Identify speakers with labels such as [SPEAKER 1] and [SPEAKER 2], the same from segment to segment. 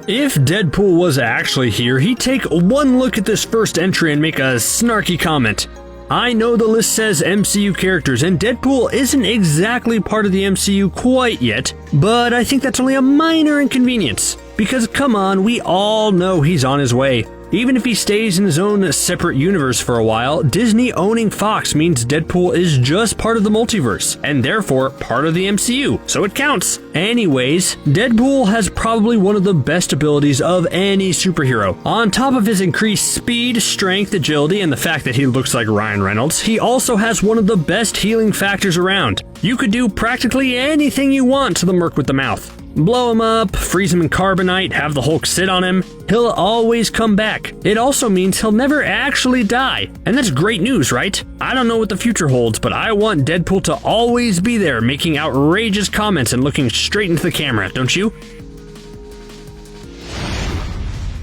[SPEAKER 1] If Deadpool was actually here, he'd take one look at this first entry and make a snarky comment. I know the list says MCU characters, and Deadpool isn't exactly part of the MCU quite yet, but I think that's only a minor inconvenience. Because come on, we all know he's on his way. Even if he stays in his own separate universe for a while, Disney owning Fox means Deadpool is just part of the multiverse, and therefore part of the MCU, so it counts. Anyways, Deadpool has probably one of the best abilities of any superhero. On top of his increased speed, strength, agility, and the fact that he looks like Ryan Reynolds, he also has one of the best healing factors around. You could do practically anything you want to the Merc with the Mouth. Blow him up, freeze him in carbonite, have the Hulk sit on him. He'll always come back. It also means he'll never actually die. And that's great news, right? I don't know what the future holds, but I want Deadpool to always be there making outrageous comments and looking straight into the camera, don't you?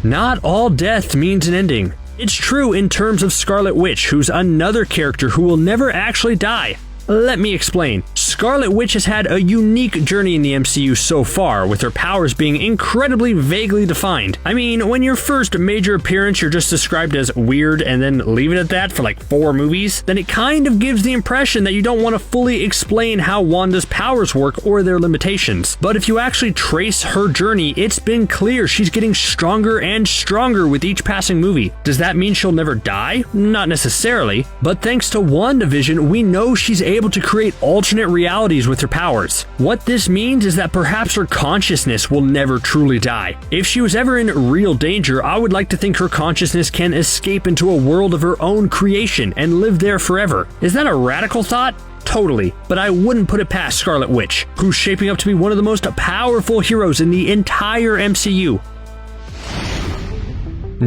[SPEAKER 1] Not all death means an ending. It's true in terms of Scarlet Witch, who's another character who will never actually die. Let me explain. Scarlet Witch has had a unique journey in the MCU so far, with her powers being incredibly vaguely defined. I mean, when your first major appearance you're just described as weird and then leave it at that for like 4 movies, then it kind of gives the impression that you don't want to fully explain how Wanda's powers work or their limitations. But if you actually trace her journey, it's been clear she's getting stronger and stronger with each passing movie. Does that mean she'll never die? Not necessarily, but thanks to WandaVision, we know she's able to create alternate realities with her powers. What this means is that perhaps her consciousness will never truly die. If she was ever in real danger, I would like to think her consciousness can escape into a world of her own creation and live there forever. Is that a radical thought? Totally, but I wouldn't put it past Scarlet Witch, who's shaping up to be one of the most powerful heroes in the entire MCU.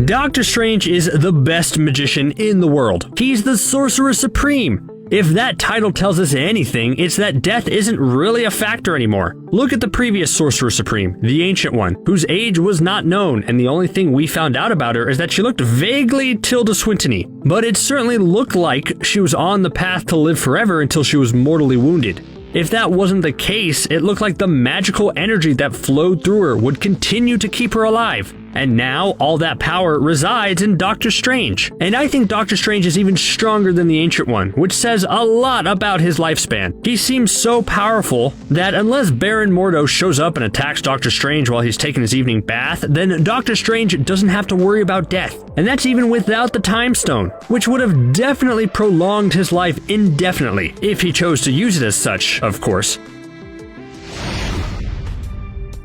[SPEAKER 1] Doctor Strange is the best magician in the world. He's the Sorcerer Supreme. If that title tells us anything, it's that death isn't really a factor anymore. Look at the previous Sorcerer Supreme, the Ancient One, whose age was not known, and the only thing we found out about her is that she looked vaguely Tilda Swinton-y. But it certainly looked like she was on the path to live forever until she was mortally wounded. If that wasn't the case, it looked like the magical energy that flowed through her would continue to keep her alive. And now, all that power resides in Doctor Strange. And I think Doctor Strange is even stronger than the Ancient One, which says a lot about his lifespan. He seems so powerful that unless Baron Mordo shows up and attacks Doctor Strange while he's taking his evening bath, then Doctor Strange doesn't have to worry about death. And that's even without the Time Stone, which would have definitely prolonged his life indefinitely, if he chose to use it as such, of course.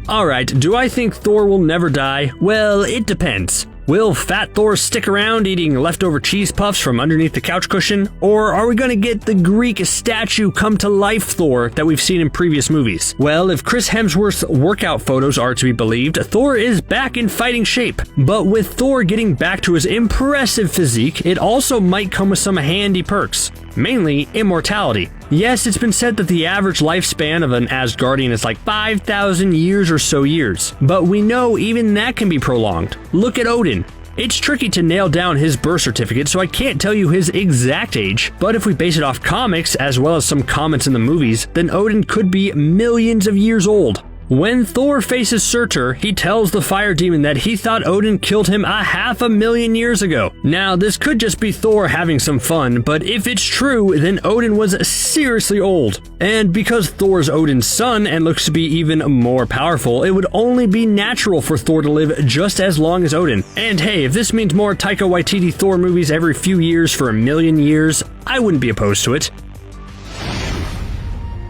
[SPEAKER 1] Alright, do I think Thor will never die? Well, it depends. Will Fat Thor stick around eating leftover cheese puffs from underneath the couch cushion? Or are we gonna get the Greek statue come to life Thor that we've seen in previous movies? Well, if Chris Hemsworth's workout photos are to be believed, Thor is back in fighting shape. But with Thor getting back to his impressive physique, it also might come with some handy perks. Mainly immortality. Yes, it's been said that the average lifespan of an Asgardian is like 5,000 years or so years, but we know even that can be prolonged. Look at Odin. It's tricky to nail down his birth certificate, so I can't tell you his exact age, but if we base it off comics as well as some comments in the movies, then Odin could be millions of years old. When Thor faces Surtur, he tells the fire demon that he thought Odin killed him 500,000 years ago. Now, this could just be Thor having some fun, but if it's true, then Odin was seriously old. And because Thor's Odin's son and looks to be even more powerful, it would only be natural for Thor to live just as long as Odin. And hey, if this means more Taika Waititi Thor movies every few years for 1,000,000 years, I wouldn't be opposed to it.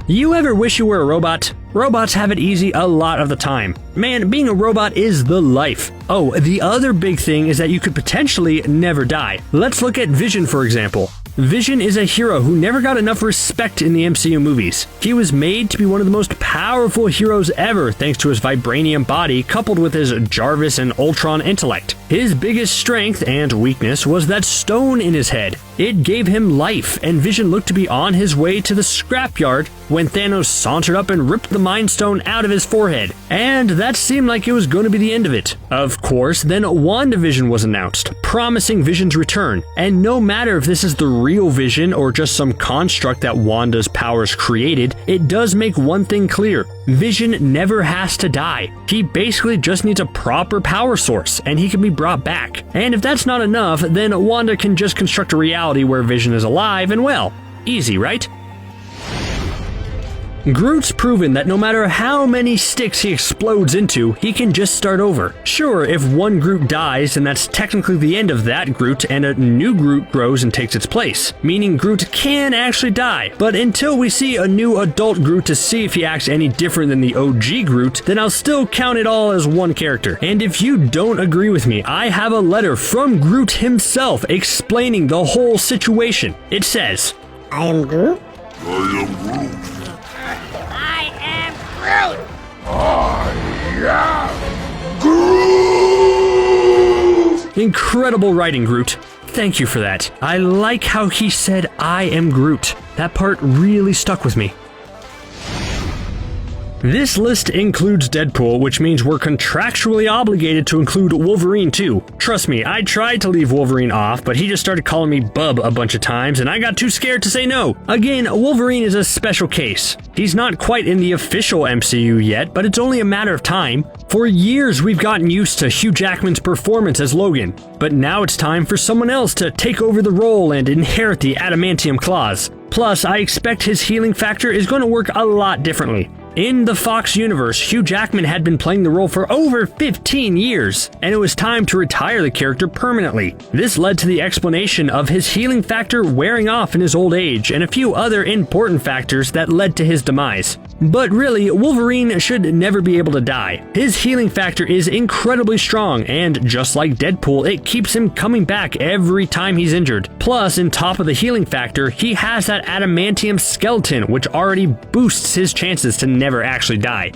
[SPEAKER 1] You ever wish you were a robot? Robots have it easy a lot of the time. Man, being a robot is the life. Oh, the other big thing is that you could potentially never die. Let's look at Vision, for example. Vision is a hero who never got enough respect in the MCU movies. He was made to be one of the most powerful heroes ever thanks to his vibranium body coupled with his Jarvis and Ultron intellect. His biggest strength and weakness was that stone in his head. It gave him life, and Vision looked to be on his way to the scrapyard when Thanos sauntered up and ripped the Mind Stone out of his forehead, and that seemed like it was going to be the end of it. Of course, then WandaVision was announced, promising Vision's return, and no matter if this is the real Vision or just some construct that Wanda's powers created, it does make one thing clear: Vision never has to die. He basically just needs a proper power source, and he can be brought back. And if that's not enough, then Wanda can just construct a reality where Vision is alive and well. Easy, right? Groot's proven that no matter how many sticks he explodes into, he can just start over. Sure, if one Groot dies, then that's technically the end of that Groot, and a new Groot grows and takes its place, meaning Groot can actually die. But until we see a new adult Groot to see if he acts any different than the OG Groot, then I'll still count it all as one character. And if you don't agree with me, I have a letter from Groot himself explaining the whole situation. It says,
[SPEAKER 2] I am Groot.
[SPEAKER 1] Incredible writing, Groot. Thank you for that. I like how he said, I am Groot. That part really stuck with me. This list includes Deadpool, which means we're contractually obligated to include Wolverine too. Trust me, I tried to leave Wolverine off, but he just started calling me Bub a bunch of times, and I got too scared to say no. Again, Wolverine is a special case. He's not quite in the official MCU yet, but it's only a matter of time. For years, we've gotten used to Hugh Jackman's performance as Logan, but now it's time for someone else to take over the role and inherit the adamantium claws. Plus, I expect his healing factor is going to work a lot differently. In the Fox universe, Hugh Jackman had been playing the role for over 15 years, and it was time to retire the character permanently. This led to the explanation of his healing factor wearing off in his old age, and a few other important factors that led to his demise. But really, Wolverine should never be able to die. His healing factor is incredibly strong, and just like Deadpool, it keeps him coming back every time he's injured. Plus, on top of the healing factor, he has that adamantium skeleton, which already boosts his chances to never actually die.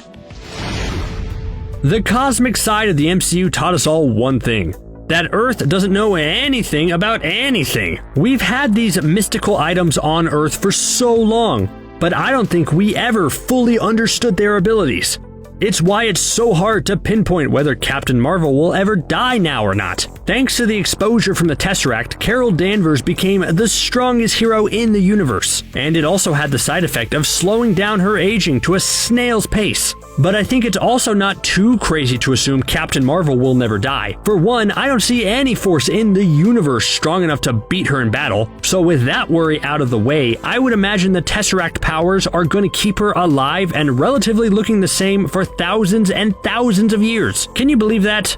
[SPEAKER 1] The cosmic side of the MCU taught us all one thing: that Earth doesn't know anything about anything. We've had these mystical items on Earth for so long, but I don't think we ever fully understood their abilities. It's why it's so hard to pinpoint whether Captain Marvel will ever die now or not. Thanks to the exposure from the Tesseract, Carol Danvers became the strongest hero in the universe, and it also had the side effect of slowing down her aging to a snail's pace. But I think it's also not too crazy to assume Captain Marvel will never die. For one, I don't see any force in the universe strong enough to beat her in battle, so with that worry out of the way, I would imagine the Tesseract powers are going to keep her alive and relatively looking the same for thousands and thousands of years. Can you believe that?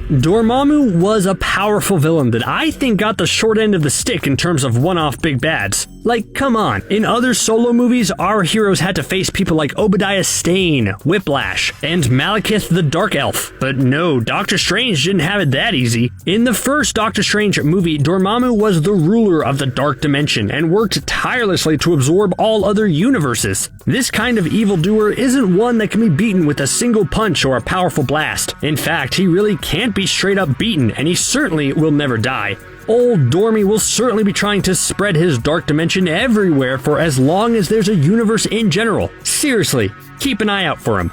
[SPEAKER 1] Dormammu was a powerful villain that I think got the short end of the stick in terms of one-off big bads. Like, come on, in other solo movies, our heroes had to face people like Obadiah Stane, Whiplash, and Malekith the Dark Elf. But no, Doctor Strange didn't have it that easy. In the first Doctor Strange movie, Dormammu was the ruler of the Dark Dimension and worked tirelessly to absorb all other universes. This kind of evildoer isn't one that can be beaten with a single punch or a powerful blast. In fact, he really can't be straight up beaten, and he certainly will never die. Old Dormy will certainly be trying to spread his dark dimension everywhere for as long as there's a universe in general. Seriously, keep an eye out for him.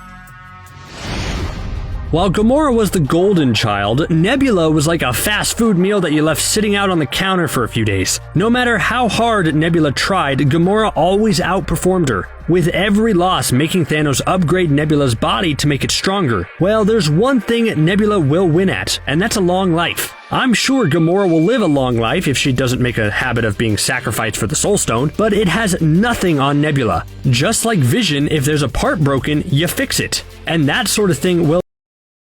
[SPEAKER 1] While Gamora was the golden child, Nebula was like a fast food meal that you left sitting out on the counter for a few days. No matter how hard Nebula tried, Gamora always outperformed her, with every loss making Thanos upgrade Nebula's body to make it stronger. Well, there's one thing Nebula will win at, and that's a long life. I'm sure Gamora will live a long life if she doesn't make a habit of being sacrificed for the Soul Stone, but it has nothing on Nebula. Just like Vision, if there's a part broken, you fix it. And that sort of thing will